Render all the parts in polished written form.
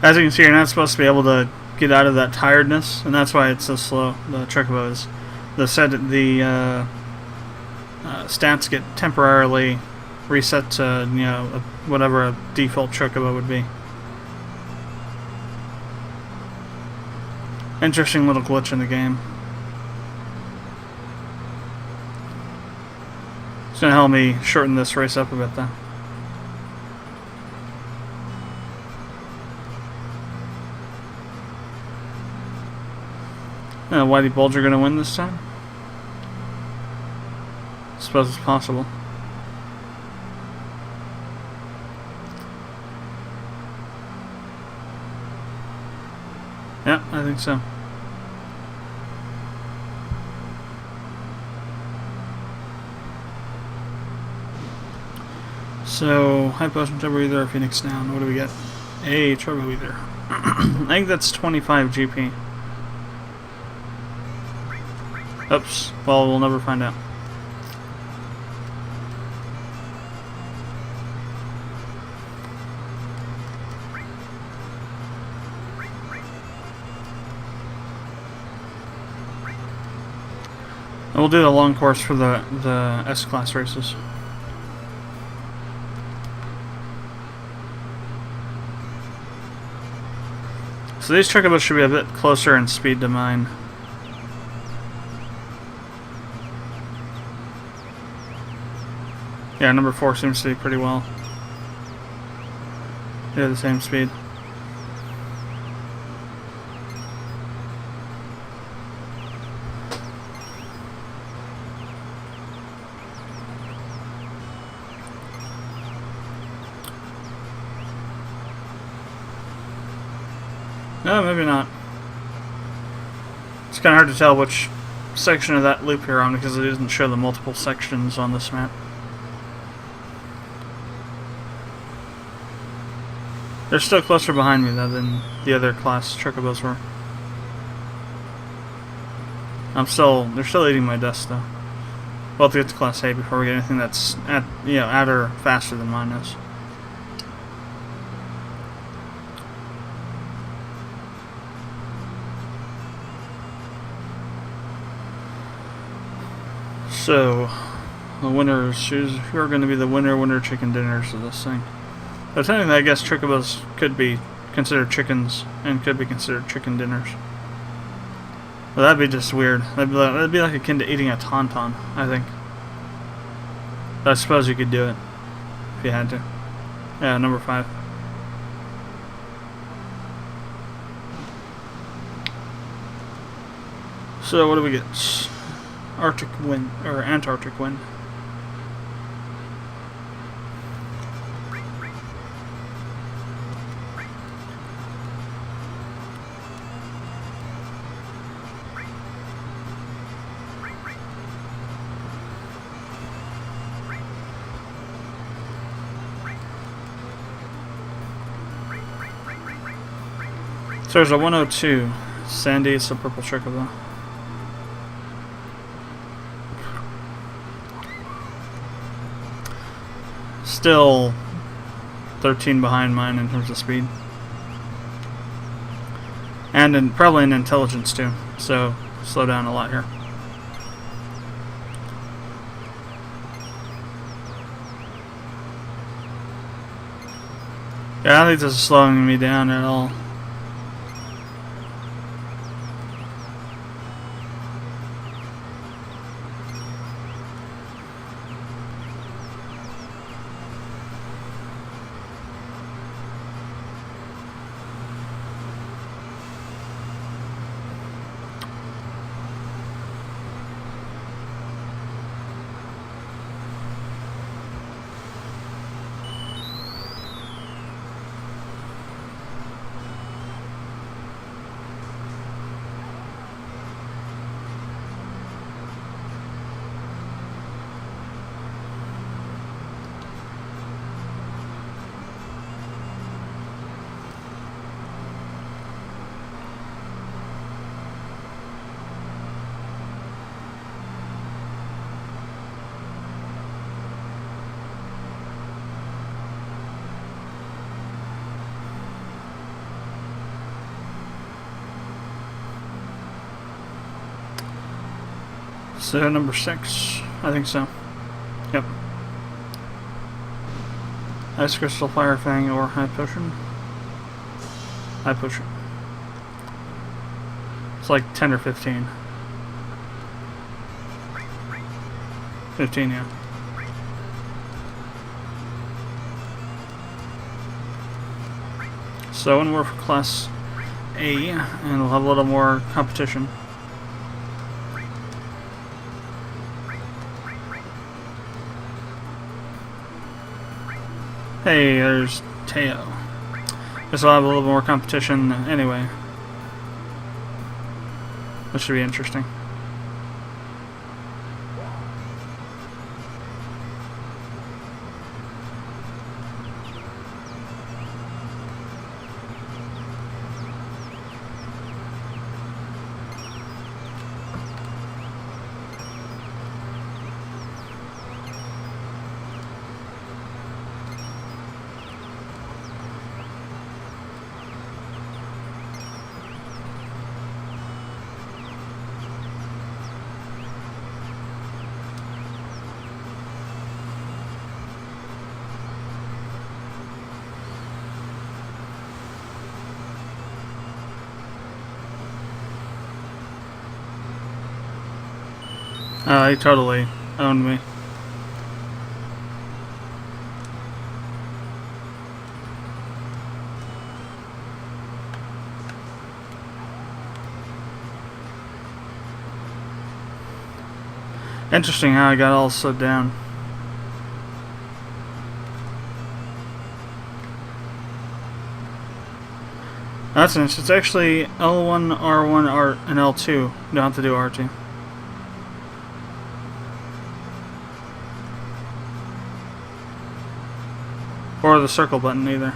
As you can see, you're not supposed to be able to get out of that tiredness, and that's why it's so slow. The chocobo is. The stats get temporarily reset to, you know, whatever a default chocobo would be. Interesting little glitch in the game. It's gonna help me shorten this race up a bit, though. Whitey Bulger gonna win this time? I suppose it's possible. Yeah, I think so. So, high potion turbo ether or Phoenix down. What do we get? A turbo ether. I think that's 25 GP. Oops. Well, we'll never find out. And we'll do the long course for the S-Class races. So these chocobos should be a bit closer in speed to mine. Yeah, number 4 seems to be pretty well. Yeah, the same speed. No, maybe not. It's kind of hard to tell which section of that loop you're on because it doesn't show the multiple sections on this map. They're still closer behind me though than the other class chocobos were. They're still eating my dust though. We'll have to get to class A before we get anything that's at or faster than mine is. So, the winners, who are going to be the winner chicken dinners of this thing? So technically, I guess chocobos could be considered chickens and could be considered chicken dinners. But that'd be just weird. That'd be like akin to eating a tauntaun, I think. But I suppose you could do it if you had to. Yeah, number 5. So what do we get? Arctic wind or Antarctic wind. So there's a 102. Sandy is a purple chocobo. Still 13 behind mine in terms of speed. And probably in intelligence too. So slow down a lot here. Yeah, I don't think this is slowing me down at all. So number 6, I think so. Yep. Ice Crystal, Fire Fang, or High Potion. High Potion. It's like 10 or 15. 15, yeah. So, and we're for Class A, and we'll have a little more competition. Hey, there's Teo. Guess I'll have a little more competition anyway. This should be interesting. He totally owned me. Interesting how I got all slowed down. That's nice. It's actually L1, R1, R, and L2. You don't have to do R2. Or the circle button either.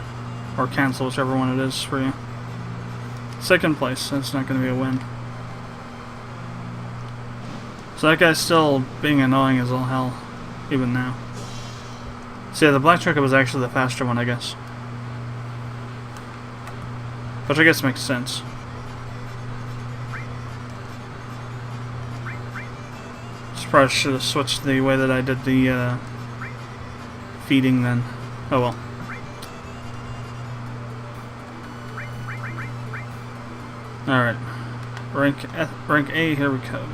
Or cancel, whichever one it is for you. Second place, that's not going to be a win. So that guy's still being annoying as all hell, even now. So yeah, the black trucker was actually the faster one, I guess. Which I guess makes sense. Probably should have switched the way that I did the feeding then. Oh well. Alright. Rank A, here we go.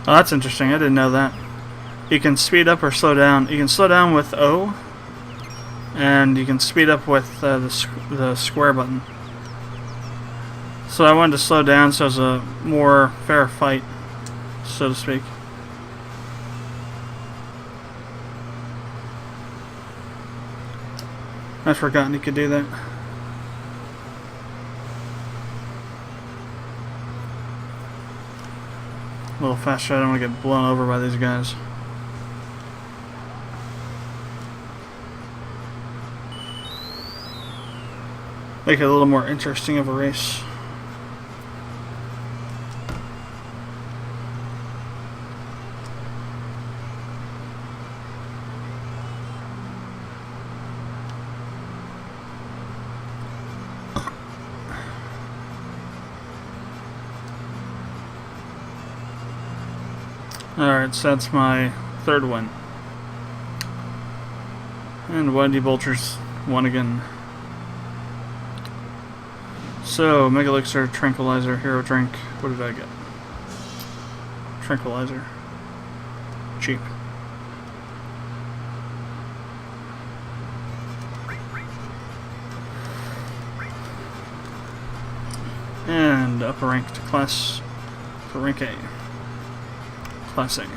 Oh, that's interesting. I didn't know that. You can speed up or slow down. You can slow down with O, and you can speed up with the square button. So I wanted to slow down so it was a more fair fight, so to speak. I'd forgotten you could do that. A little faster, I don't want to get blown over by these guys. Make it a little more interesting of a race. Alright, so that's my third win. And Wendy Bolter's won again. So, Mega Elixir, Tranquilizer, Hero Drink. What did I get? Tranquilizer. Cheap. And up a rank to class for rank A. Classic.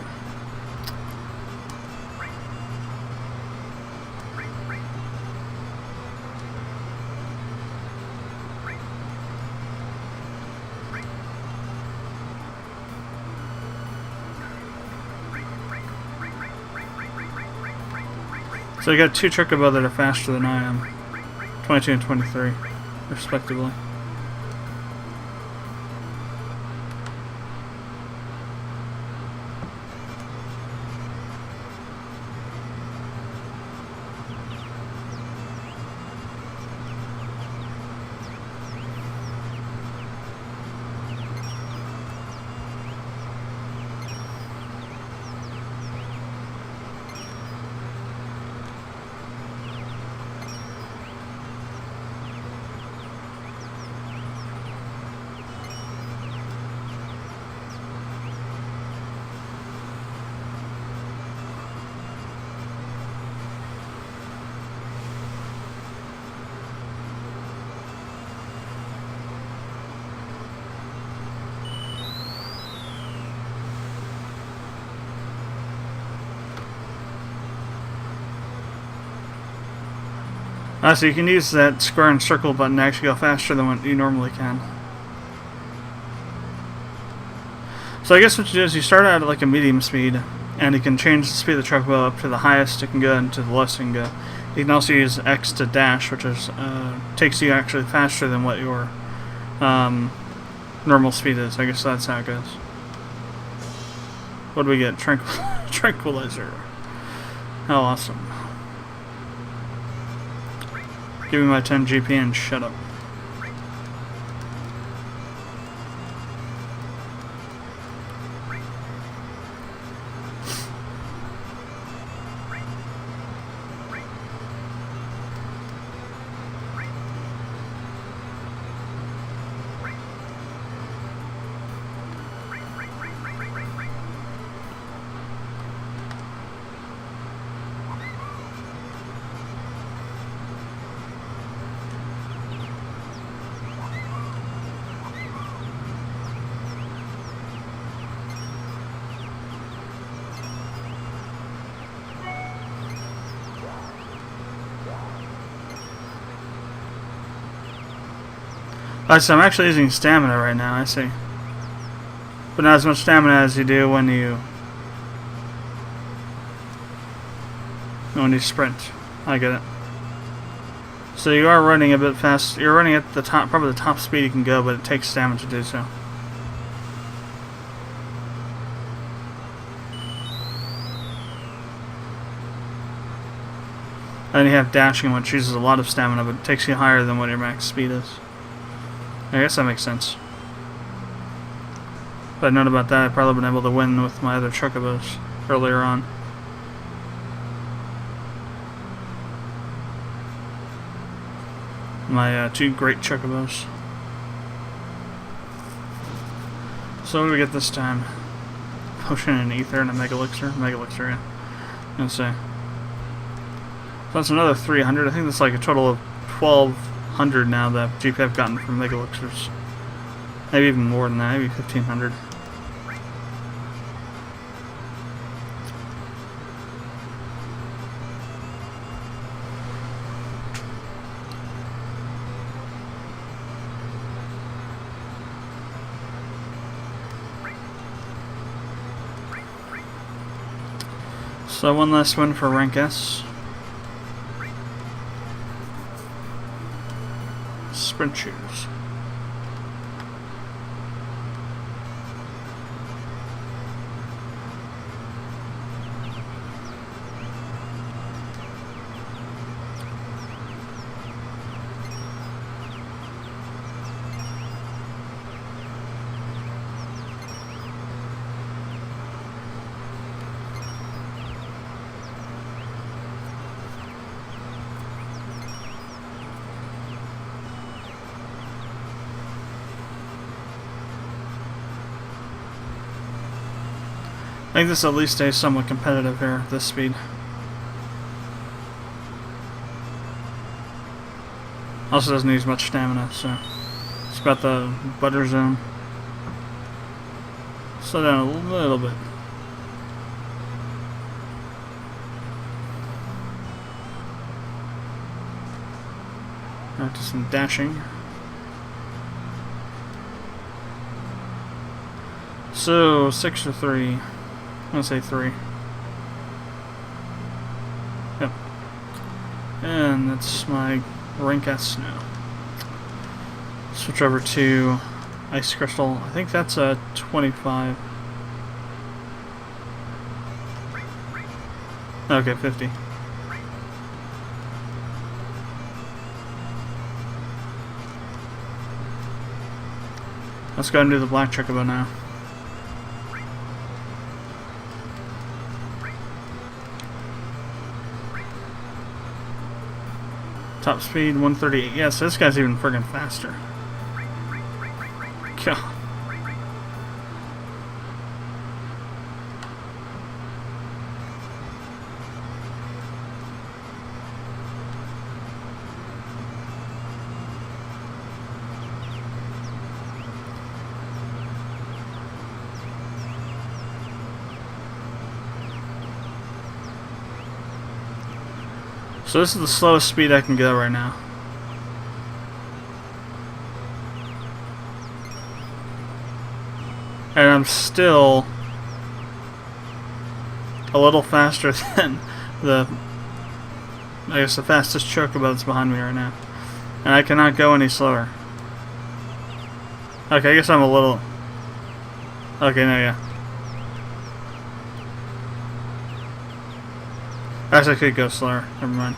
So I got two Chocobo that are faster than I am. 22 and 23. respectively. So you can use that square and circle button to actually go faster than what you normally can. So I guess what you do is you start out at like a medium speed, and you can change the speed of the chocobo up to the highest it can go and to the lowest it can go. You can also use X to dash, which is takes you actually faster than what your normal speed is. I guess that's how it goes. What do we get? Tranquilizer. How awesome. Give me my 10 GP and shut up. So I'm actually using stamina right now, I see. But not as much stamina as you do when you sprint. I get it. So you are running a bit fast. You're running at the top, probably the top speed you can go, but it takes stamina to do so. And you have dashing, which uses a lot of stamina, but it takes you higher than what your max speed is. I guess that makes sense. If I'd known about that, I'd probably been able to win with my other chocobos earlier on. My two great chocobos. So what do we get this time? Potion and ether and a mega elixir. Mega elixir, yeah. Let's see. So that's another 300. I think that's like a total of 1,200 now that GP I've gotten from mega elixirs. Maybe even more than that. Maybe 1,500. So one last win for rank S. Sprint shoes. I think this at least stays somewhat competitive here at this speed. Also doesn't use much stamina, so it's about the butter zone. Slow down a little bit. Alright, do some dashing. So 6 or 3. I'm gonna say 3. Yep. And that's my rank S now. Switch over to Ice Crystal. I think that's a 25. Okay, 50. Let's go ahead and do the black chocobo now. Top speed 138. Yeah, so this guy's even friggin' faster. God. So this is the slowest speed I can go right now. And I'm still a little faster than the, I guess, the fastest chocobo that's behind me right now. And I cannot go any slower. Okay, I guess I'm a little... Okay, no, yeah. Actually, I could go slower. Never mind.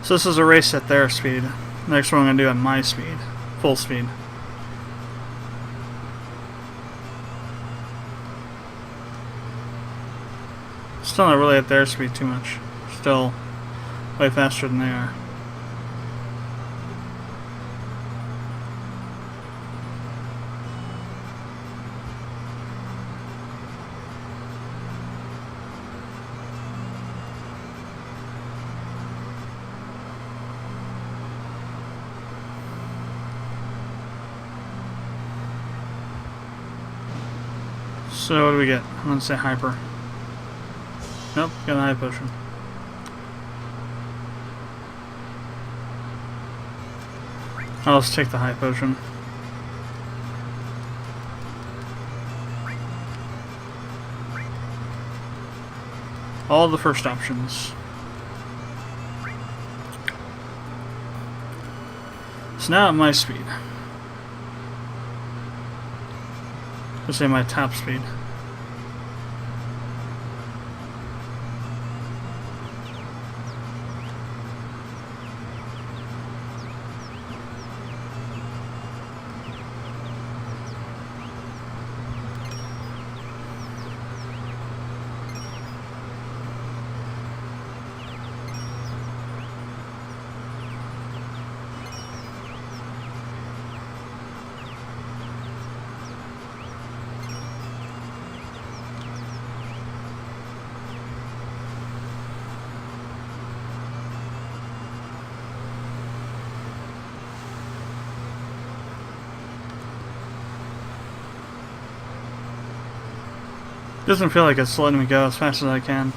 So this is a race at their speed. Next one I'm going to do at my speed. Full speed. Still not really at their speed too much. Still way faster than they are. So what do we get? I'm going to say hyper. Nope, got a high potion. I'll just take the high potion. All the first options. So now at my speed. Let's say my top speed. Doesn't feel like it's letting me go as fast as I can.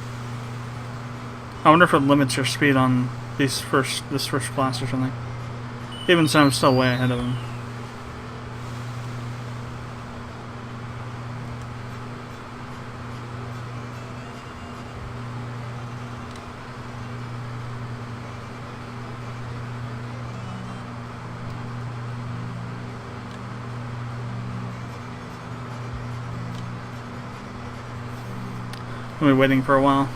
I wonder if it limits your speed on this first class or something. Even so, I'm still way ahead of him. I'll be waiting for a while.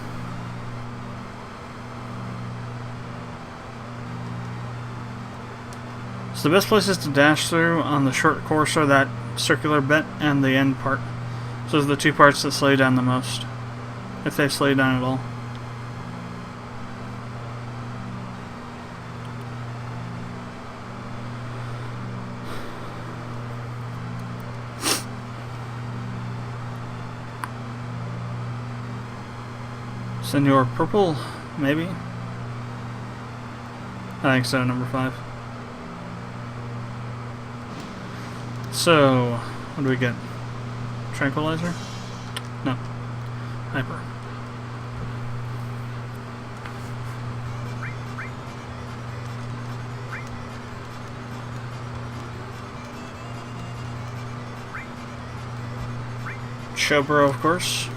So the best places to dash through on the short course are that circular bit and the end part. So those are the two parts that slow you down the most, if they slow you down at all. Senor Purple, maybe? I think so, number 5. So, what do we get? Tranquilizer? No. Hyper. Chobro, of course.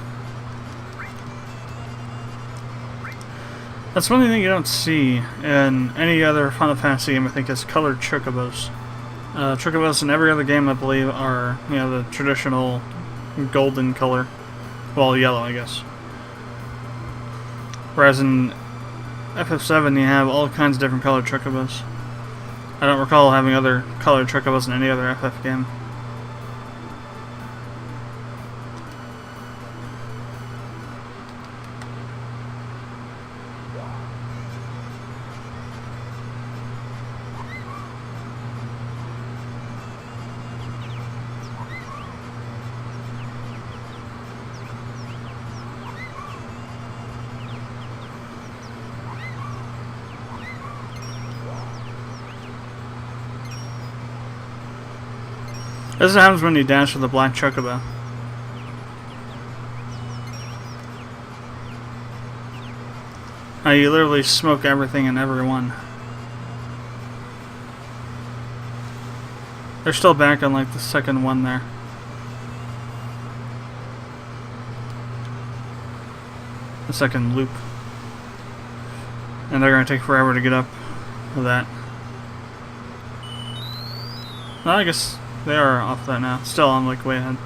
That's one thing you don't see in any other Final Fantasy game, I think, is colored chocobos. Chocobos in every other game, I believe, are, you know, the traditional golden color. Well, yellow, I guess. Whereas in FF7, you have all kinds of different colored chocobos. I don't recall having other colored chocobos in any other FF game. This happens when you dash with a black chocobo. You literally smoke everything and everyone. They're still back on like the second one there. The second loop. And they're going to take forever to get up to that. Well, I guess they are off that now. Still, I'm like way ahead.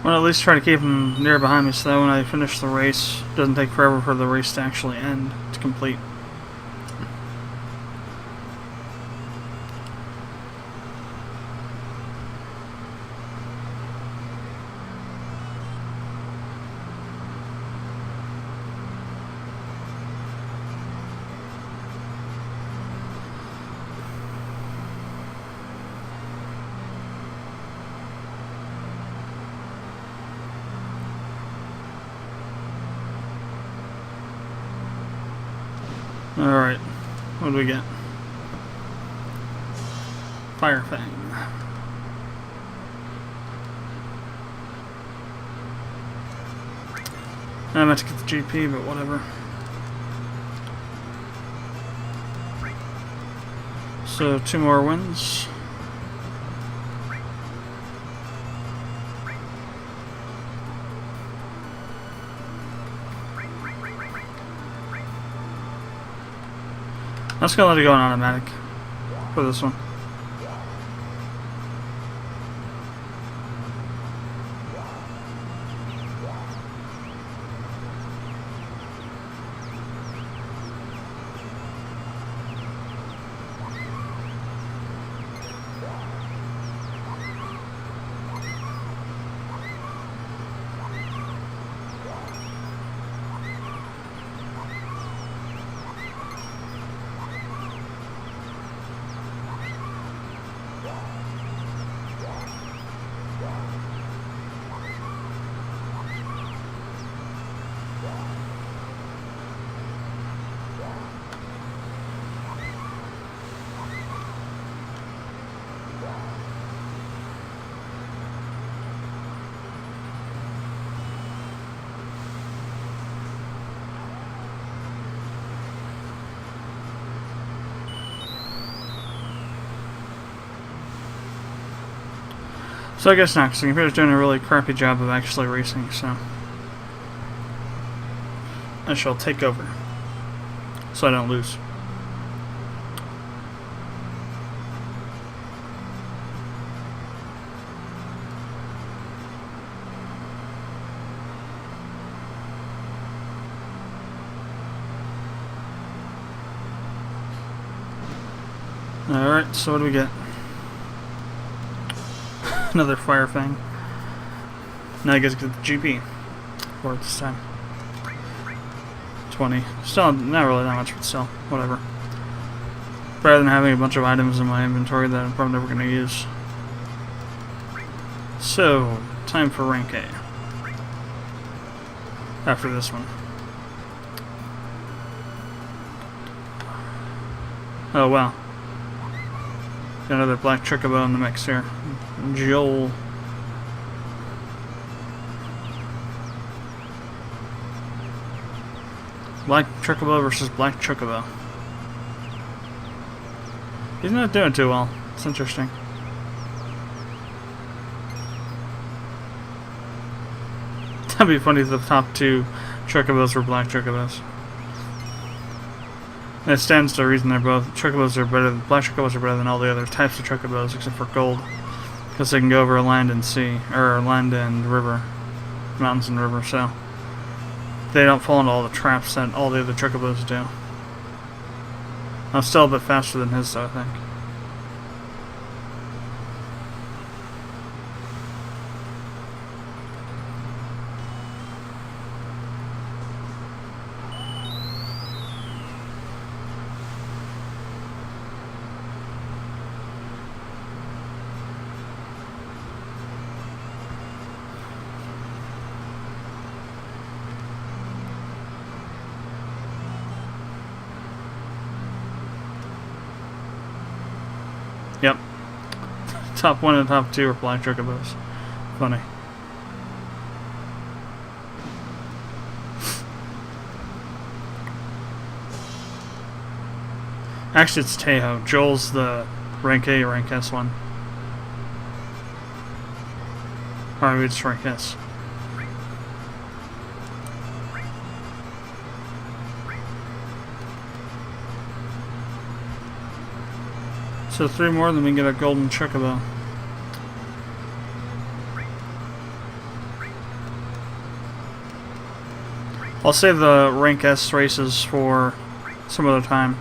Well, at least try to keep him near behind me so that when I finish the race, it doesn't take forever for the race to actually end, to complete. Alright, what do we get? Fire Fang. I meant to get the GP, but whatever. So 2 more wins. I'm just gonna let it go on automatic for this one. So I guess not, because the computer's doing a really crappy job of actually racing, so I shall take over, so I don't lose. Alright, so what do we get? Another Fire Fang. Now I get to get the GP for it this time. 20. Still not really that much, but still, whatever. Better than having a bunch of items in my inventory that I'm probably never going to use. So, time for rank A. After this one. Oh wow. Got another black chocobo in the mix here. Joel. Black chocobo versus black chocobo. He's not doing too well. It's interesting. That'd be funny if the top 2 chocobos were black chocobos. It stands to reason they're both. Chocobos are better. Black chocobos are better than all the other types of chocobos except for gold, because they can go over land and sea, or land and river, mountains and river. So they don't fall into all the traps that all the other chocobos do. I'm still a bit faster than his, though, I think. Yep. Top 1 and top 2 are black chocobos. Funny. Actually, it's Tejo. Joel's the rank A, rank S one. Or maybe it's rank S. So 3 more, then we can get a golden chocobo. I'll save the rank S races for some other time.